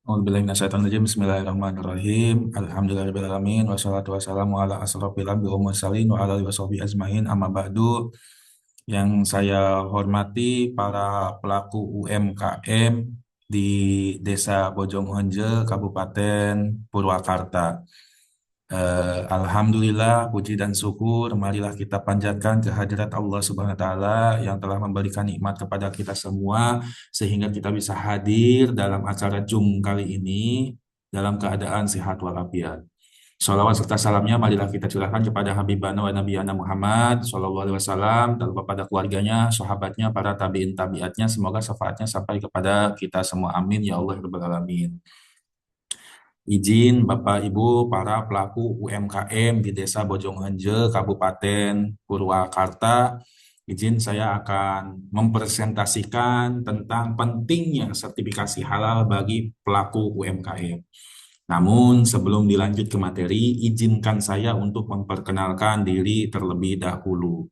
A'udzubillahiminasyaitonirrajim. Bismillahirrahmanirrahim. Alhamdulillahirrahmanirrahim. Wassalatu wassalamu ala asrofil anbiya'i wal mursalin wa ala alihi washabihi ajmain. Amma ba'du. Yang saya hormati para pelaku UMKM di Desa Bojong Honje, Kabupaten Purwakarta. Alhamdulillah, puji dan syukur, marilah kita panjatkan kehadirat Allah Subhanahu wa Ta'ala yang telah memberikan nikmat kepada kita semua, sehingga kita bisa hadir dalam acara Zoom kali ini dalam keadaan sehat walafiat. Salawat serta salamnya marilah kita curahkan kepada Habibana wa Nabiyana Muhammad Sallallahu Alaihi Wasallam, dan kepada keluarganya, sahabatnya, para tabiin tabiatnya. Semoga syafaatnya sampai kepada kita semua. Amin ya Allah ya Rabbal Alamin. Izin Bapak Ibu para pelaku UMKM di Desa Bojongkonje, Kabupaten Purwakarta, izin saya akan mempresentasikan tentang pentingnya sertifikasi halal bagi pelaku UMKM. Namun sebelum dilanjut ke materi, izinkan saya untuk memperkenalkan diri terlebih dahulu.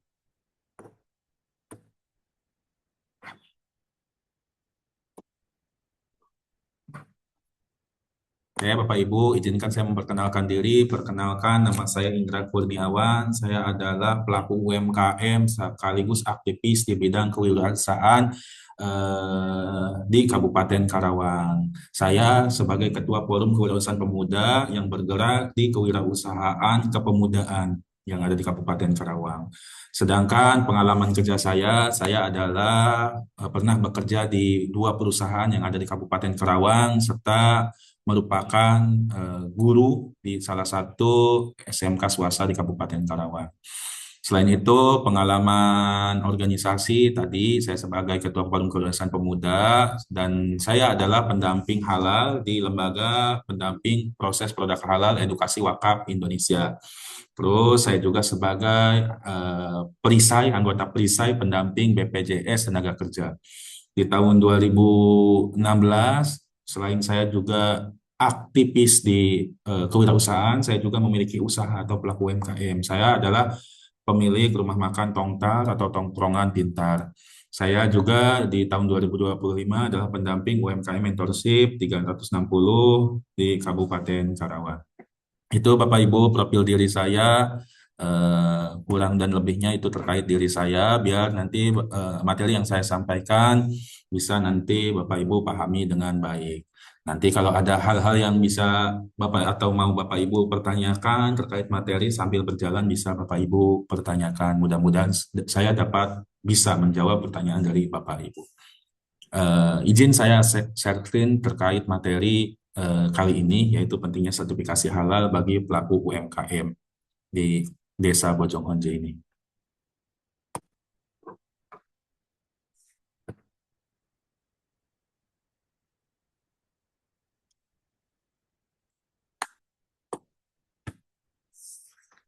Oke, Bapak Ibu, izinkan saya memperkenalkan diri. Perkenalkan, nama saya Indra Kurniawan. Saya adalah pelaku UMKM sekaligus aktivis di bidang kewirausahaan di Kabupaten Karawang. Saya sebagai Ketua Forum Kewirausahaan Pemuda yang bergerak di kewirausahaan kepemudaan yang ada di Kabupaten Karawang. Sedangkan pengalaman kerja saya adalah pernah bekerja di dua perusahaan yang ada di Kabupaten Karawang, serta merupakan guru di salah satu SMK swasta di Kabupaten Karawang. Selain itu, pengalaman organisasi tadi saya sebagai Ketua Forum Kebangsaan Pemuda, dan saya adalah pendamping halal di Lembaga Pendamping Proses Produk Halal Edukasi Wakaf Indonesia. Terus saya juga sebagai perisai, anggota perisai pendamping BPJS Tenaga Kerja. Di tahun 2016, selain saya juga aktivis di kewirausahaan, saya juga memiliki usaha atau pelaku UMKM. Saya adalah pemilik rumah makan Tongtar atau Tongkrongan Pintar. Saya juga di tahun 2025 adalah pendamping UMKM Mentorship 360 di Kabupaten Karawang. Itu Bapak Ibu profil diri saya, kurang dan lebihnya itu terkait diri saya, biar nanti materi yang saya sampaikan bisa nanti Bapak Ibu pahami dengan baik. Nanti kalau ada hal-hal yang bisa Bapak atau mau Bapak Ibu pertanyakan terkait materi sambil berjalan, bisa Bapak Ibu pertanyakan. Mudah-mudahan saya dapat bisa menjawab pertanyaan dari Bapak Ibu. Izin saya share screen terkait materi kali ini, yaitu pentingnya sertifikasi halal bagi pelaku UMKM di Desa Bojongkonje ini.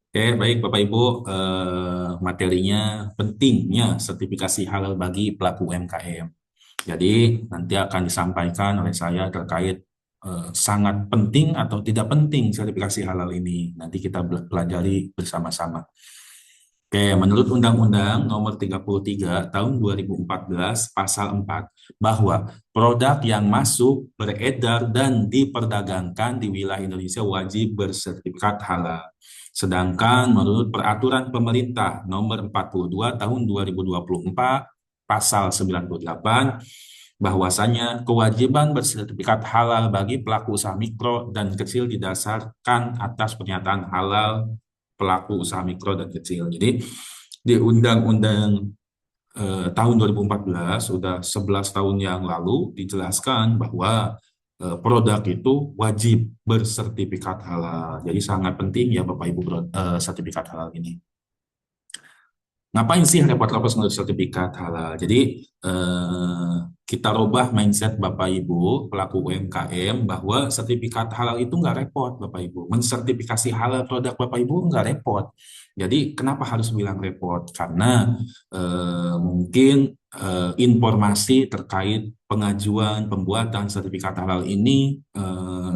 Oke, baik Bapak Ibu, materinya pentingnya sertifikasi halal bagi pelaku UMKM. Jadi nanti akan disampaikan oleh saya terkait sangat penting atau tidak penting sertifikasi halal ini. Nanti kita pelajari bersama-sama. Oke, menurut Undang-Undang Nomor 33 Tahun 2014 Pasal 4, bahwa produk yang masuk, beredar, dan diperdagangkan di wilayah Indonesia wajib bersertifikat halal. Sedangkan menurut Peraturan Pemerintah Nomor 42 Tahun 2024 Pasal 98, bahwasanya kewajiban bersertifikat halal bagi pelaku usaha mikro dan kecil didasarkan atas pernyataan halal pelaku usaha mikro dan kecil. Jadi di Undang-Undang tahun 2014, sudah 11 tahun yang lalu, dijelaskan bahwa produk itu wajib bersertifikat halal. Jadi sangat penting ya Bapak Ibu sertifikat halal ini. Ngapain sih repot-repot ngurus sertifikat halal? Jadi kita rubah mindset Bapak Ibu pelaku UMKM bahwa sertifikat halal itu nggak repot Bapak Ibu. Mensertifikasi halal produk Bapak Ibu nggak repot. Jadi kenapa harus bilang repot? Karena mungkin informasi terkait pengajuan pembuatan sertifikat halal ini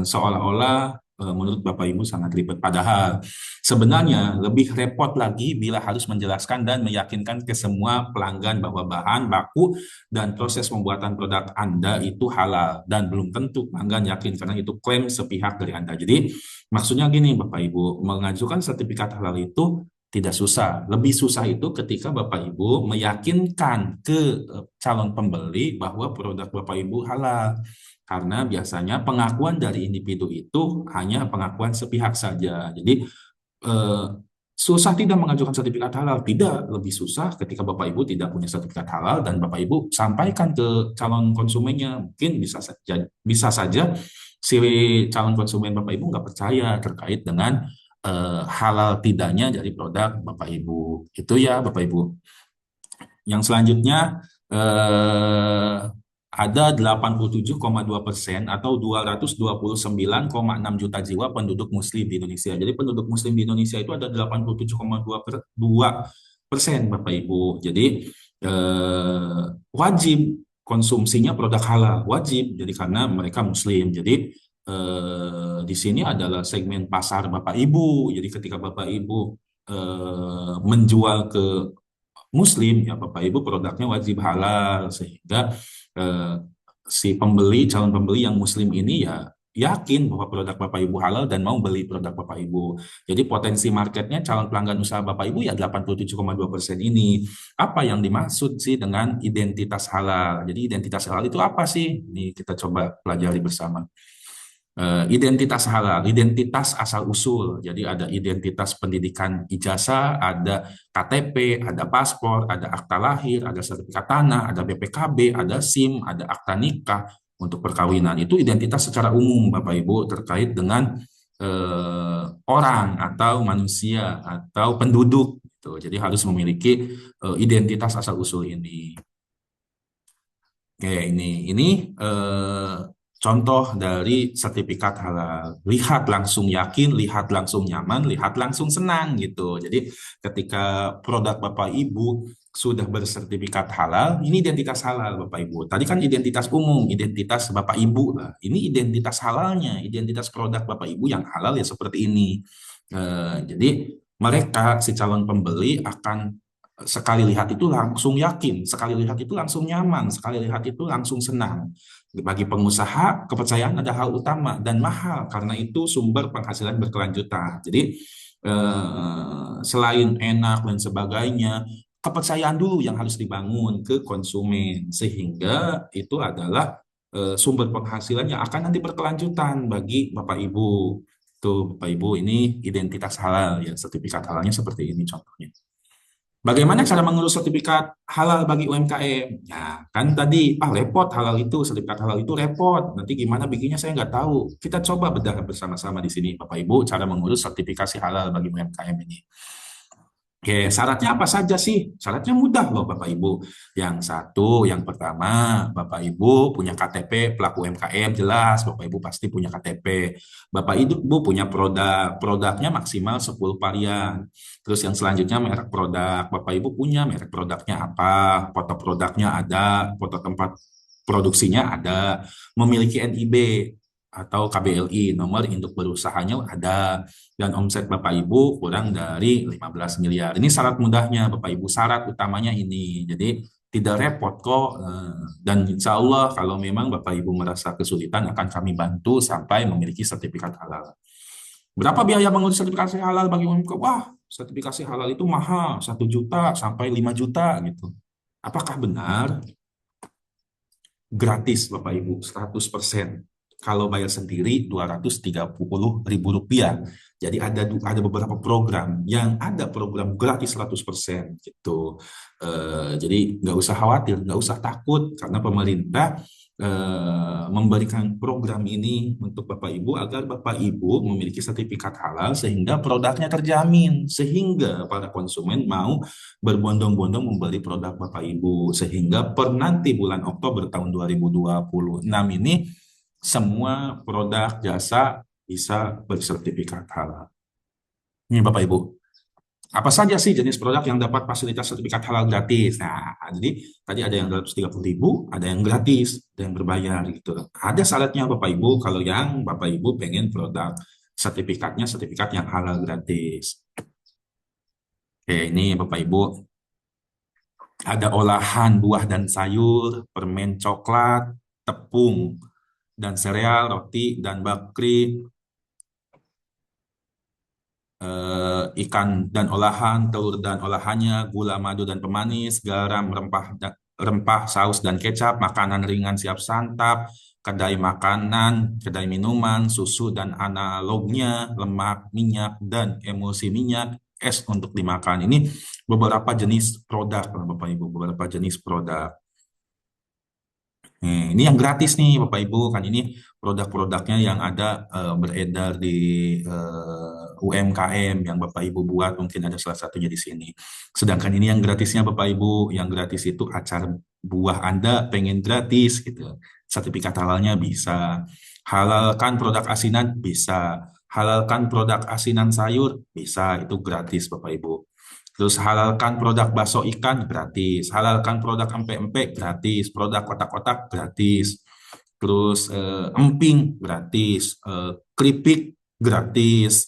seolah-olah menurut Bapak Ibu sangat ribet. Padahal sebenarnya lebih repot lagi bila harus menjelaskan dan meyakinkan ke semua pelanggan bahwa bahan baku dan proses pembuatan produk Anda itu halal, dan belum tentu pelanggan yakin karena itu klaim sepihak dari Anda. Jadi maksudnya gini Bapak Ibu, mengajukan sertifikat halal itu tidak susah. Lebih susah itu ketika Bapak Ibu meyakinkan ke calon pembeli bahwa produk Bapak Ibu halal. Karena biasanya pengakuan dari individu itu hanya pengakuan sepihak saja. Jadi eh, susah tidak mengajukan sertifikat halal? Tidak, lebih susah ketika Bapak Ibu tidak punya sertifikat halal dan Bapak Ibu sampaikan ke calon konsumennya. Mungkin bisa saja si calon konsumen Bapak Ibu nggak percaya terkait dengan halal tidaknya dari produk Bapak Ibu. Itu ya Bapak Ibu. Yang selanjutnya ada 87,2% atau 229,6 juta jiwa penduduk Muslim di Indonesia. Jadi penduduk Muslim di Indonesia itu ada 87,2%, Bapak Ibu. Jadi wajib konsumsinya produk halal, wajib. Jadi karena mereka Muslim. Jadi di sini adalah segmen pasar Bapak Ibu. Jadi ketika Bapak Ibu menjual ke Muslim, ya Bapak Ibu produknya wajib halal sehingga eh, si calon pembeli yang Muslim ini ya yakin bahwa produk Bapak Ibu halal dan mau beli produk Bapak Ibu. Jadi potensi marketnya calon pelanggan usaha Bapak Ibu ya 87,2% ini. Apa yang dimaksud sih dengan identitas halal? Jadi identitas halal itu apa sih? Ini kita coba pelajari bersama. Identitas halal, identitas asal usul. Jadi ada identitas pendidikan ijazah, ada KTP, ada paspor, ada akta lahir, ada sertifikat tanah, ada BPKB, ada SIM, ada akta nikah untuk perkawinan. Itu identitas secara umum, Bapak Ibu, terkait dengan orang atau manusia atau penduduk. Gitu. Jadi harus memiliki identitas asal usul ini. Oke, ini contoh dari sertifikat halal. Lihat langsung yakin, lihat langsung nyaman, lihat langsung senang gitu. Jadi ketika produk Bapak Ibu sudah bersertifikat halal, ini identitas halal Bapak Ibu. Tadi kan identitas umum, identitas Bapak Ibu lah. Ini identitas halalnya, identitas produk Bapak Ibu yang halal ya seperti ini. Jadi mereka si calon pembeli akan sekali lihat itu langsung yakin, sekali lihat itu langsung nyaman, sekali lihat itu langsung senang. Bagi pengusaha, kepercayaan ada hal utama dan mahal karena itu sumber penghasilan berkelanjutan. Jadi selain enak dan sebagainya, kepercayaan dulu yang harus dibangun ke konsumen sehingga itu adalah sumber penghasilan yang akan nanti berkelanjutan bagi Bapak Ibu. Tuh Bapak Ibu, ini identitas halal ya, sertifikat halalnya seperti ini contohnya. Bagaimana cara mengurus sertifikat halal bagi UMKM? Ya, kan tadi, repot halal itu, sertifikat halal itu repot. Nanti gimana bikinnya saya nggak tahu. Kita coba bedah bersama-sama di sini, Bapak Ibu, cara mengurus sertifikasi halal bagi UMKM ini. Oke, syaratnya apa saja sih? Syaratnya mudah loh Bapak Ibu. Yang satu, yang pertama, Bapak Ibu punya KTP pelaku UMKM, jelas Bapak Ibu pasti punya KTP. Bapak Ibu punya produk, produknya maksimal 10 varian. Terus yang selanjutnya merek produk, Bapak Ibu punya merek produknya apa, foto produknya ada, foto tempat produksinya ada, memiliki NIB atau KBLI, nomor induk berusahanya ada, dan omset Bapak Ibu kurang dari 15 miliar. Ini syarat mudahnya Bapak Ibu, syarat utamanya ini. Jadi tidak repot kok, dan insya Allah kalau memang Bapak Ibu merasa kesulitan akan kami bantu sampai memiliki sertifikat halal. Berapa biaya mengurus sertifikasi halal bagi UMKM? Wah, sertifikasi halal itu mahal, 1 juta sampai 5 juta gitu. Apakah benar? Gratis Bapak Ibu, 100%. Kalau bayar sendiri 230 ribu rupiah. Jadi ada beberapa program yang ada program gratis 100% gitu. Jadi nggak usah khawatir, nggak usah takut karena pemerintah memberikan program ini untuk Bapak Ibu agar Bapak Ibu memiliki sertifikat halal sehingga produknya terjamin, sehingga para konsumen mau berbondong-bondong membeli produk Bapak Ibu, sehingga per nanti bulan Oktober tahun 2026 ini semua produk jasa bisa bersertifikat halal. Ini Bapak Ibu, apa saja sih jenis produk yang dapat fasilitas sertifikat halal gratis? Nah, jadi tadi ada yang 230.000, ada yang gratis, ada yang berbayar gitu. Ada syaratnya Bapak Ibu, kalau yang Bapak Ibu pengen produk sertifikatnya sertifikat yang halal gratis. Oke, ini Bapak Ibu ada olahan buah dan sayur, permen coklat, tepung dan sereal, roti dan bakri, ikan dan olahan, telur dan olahannya, gula, madu dan pemanis, garam, rempah, saus dan kecap, makanan ringan siap santap, kedai makanan, kedai minuman, susu dan analognya, lemak, minyak dan emulsi minyak, es untuk dimakan. Ini beberapa jenis produk, Bapak Ibu, beberapa jenis produk. Ini yang gratis nih Bapak Ibu, kan ini produk-produknya yang ada beredar di UMKM yang Bapak Ibu buat, mungkin ada salah satunya di sini. Sedangkan ini yang gratisnya Bapak Ibu, yang gratis itu acar buah Anda pengen gratis gitu. Sertifikat halalnya bisa. Halalkan produk asinan bisa. Halalkan produk asinan sayur bisa, itu gratis Bapak Ibu. Terus halalkan produk bakso ikan gratis, halalkan produk empek-empek gratis, produk kotak-kotak gratis. Terus emping gratis, keripik gratis,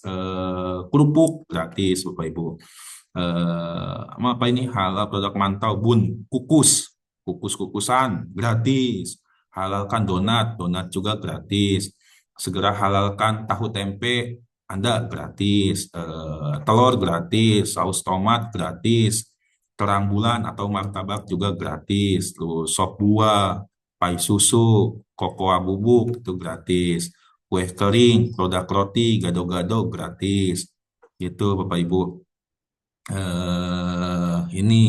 kerupuk gratis, Bapak Ibu. Apa ini halal produk mantau, bun, kukusan gratis. Halalkan donat, donat juga gratis. Segera halalkan tahu tempe, Anda gratis. Telur gratis, saus tomat gratis. Terang bulan atau martabak juga gratis. Terus sop buah, pai susu, kokoa bubuk itu gratis. Kue kering, produk roti, gado-gado gratis. Gitu Bapak Ibu. Ini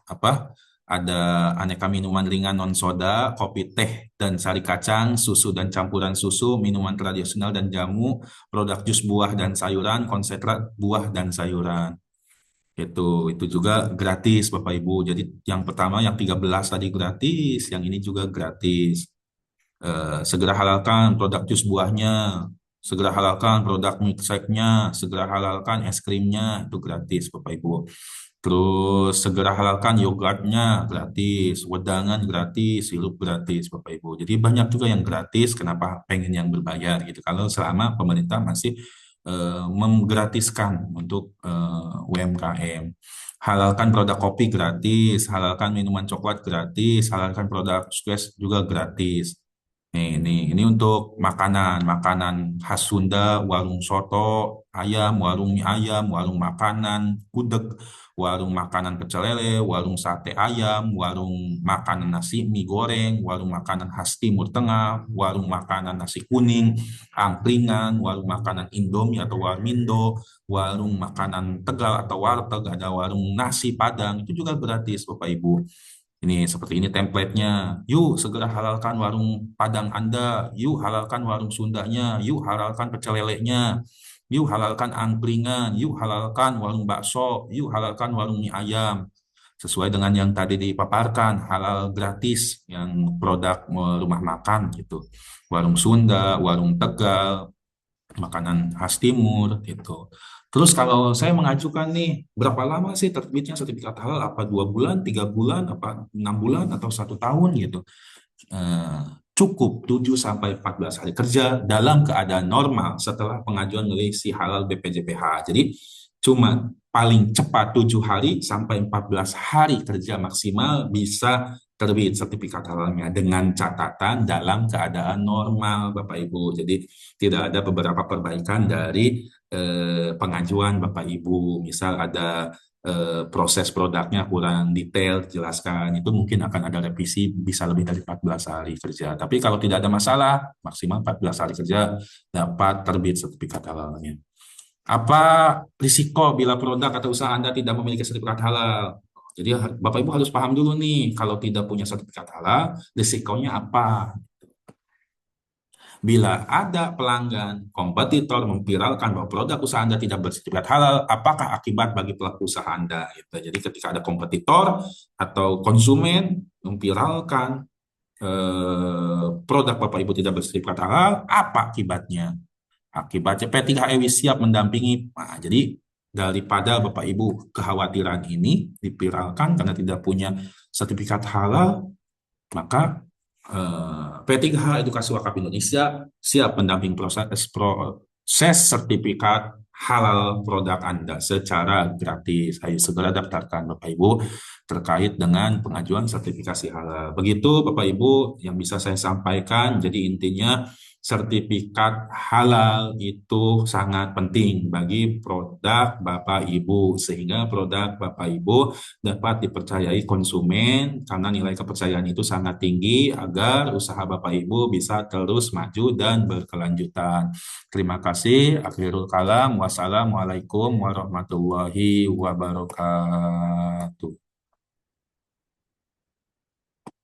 apa? Ada aneka minuman ringan non soda, kopi teh dan sari kacang, susu dan campuran susu, minuman tradisional dan jamu, produk jus buah dan sayuran, konsentrat buah dan sayuran. Itu juga gratis Bapak Ibu. Jadi yang pertama yang 13 tadi gratis, yang ini juga gratis. Segera halalkan produk jus buahnya, segera halalkan produk milkshake-nya, segera halalkan es krimnya, itu gratis Bapak Ibu. Terus segera halalkan yogurtnya gratis, wedangan gratis, sirup gratis Bapak Ibu. Jadi banyak juga yang gratis, kenapa pengen yang berbayar gitu. Kalau selama pemerintah masih menggratiskan untuk UMKM. Halalkan produk kopi gratis, halalkan minuman coklat gratis, halalkan produk squash juga gratis. Ini untuk makanan khas Sunda, warung soto ayam, warung mie ayam, warung makanan gudeg, warung makanan pecel lele, warung sate ayam, warung makanan nasi mie goreng, warung makanan khas Timur Tengah, warung makanan nasi kuning, angkringan, warung makanan Indomie atau Warmindo, warung makanan Tegal atau Warteg, ada warung nasi Padang, itu juga gratis Bapak Ibu. Ini seperti ini template-nya. Yuk segera halalkan warung Padang Anda. Yuk halalkan warung Sundanya. Yuk halalkan pecel lelenya. Yuk halalkan angkringan. Yuk halalkan warung bakso. Yuk halalkan warung mie ayam. Sesuai dengan yang tadi dipaparkan, halal gratis yang produk rumah makan gitu. Warung Sunda, warung Tegal, makanan khas timur gitu. Terus kalau saya mengajukan nih, berapa lama sih terbitnya sertifikat halal? Apa 2 bulan, 3 bulan, apa 6 bulan, atau 1 tahun gitu? Eh, Cukup 7 sampai 14 hari kerja dalam keadaan normal setelah pengajuan oleh si halal BPJPH. Jadi cuma paling cepat 7 hari sampai 14 hari kerja maksimal bisa terbit sertifikat halalnya dengan catatan dalam keadaan normal Bapak Ibu. Jadi tidak ada beberapa perbaikan dari pengajuan Bapak Ibu. Misal ada proses produknya kurang detail jelaskan, itu mungkin akan ada revisi bisa lebih dari 14 hari kerja. Tapi kalau tidak ada masalah, maksimal 14 hari kerja dapat terbit sertifikat halalnya. Apa risiko bila produk atau usaha Anda tidak memiliki sertifikat halal? Jadi Bapak Ibu harus paham dulu nih, kalau tidak punya sertifikat halal, risikonya apa? Bila ada pelanggan, kompetitor memviralkan bahwa produk usaha Anda tidak bersertifikat halal, apakah akibat bagi pelaku usaha Anda? Gitu. Jadi ketika ada kompetitor atau konsumen memviralkan produk Bapak Ibu tidak bersertifikat halal, apa akibatnya? Akibatnya P3HEW siap mendampingi. Nah, jadi daripada Bapak Ibu kekhawatiran ini dipiralkan karena tidak punya sertifikat halal, maka P3H Edukasi Wakaf Indonesia siap mendampingi sertifikat halal produk Anda secara gratis. Ayo segera daftarkan Bapak Ibu terkait dengan pengajuan sertifikasi halal. Begitu Bapak Ibu yang bisa saya sampaikan. Jadi intinya sertifikat halal itu sangat penting bagi produk Bapak Ibu sehingga produk Bapak Ibu dapat dipercayai konsumen karena nilai kepercayaan itu sangat tinggi agar usaha Bapak Ibu bisa terus maju dan berkelanjutan. Terima kasih. Akhirul kalam. Wassalamualaikum warahmatullahi wabarakatuh.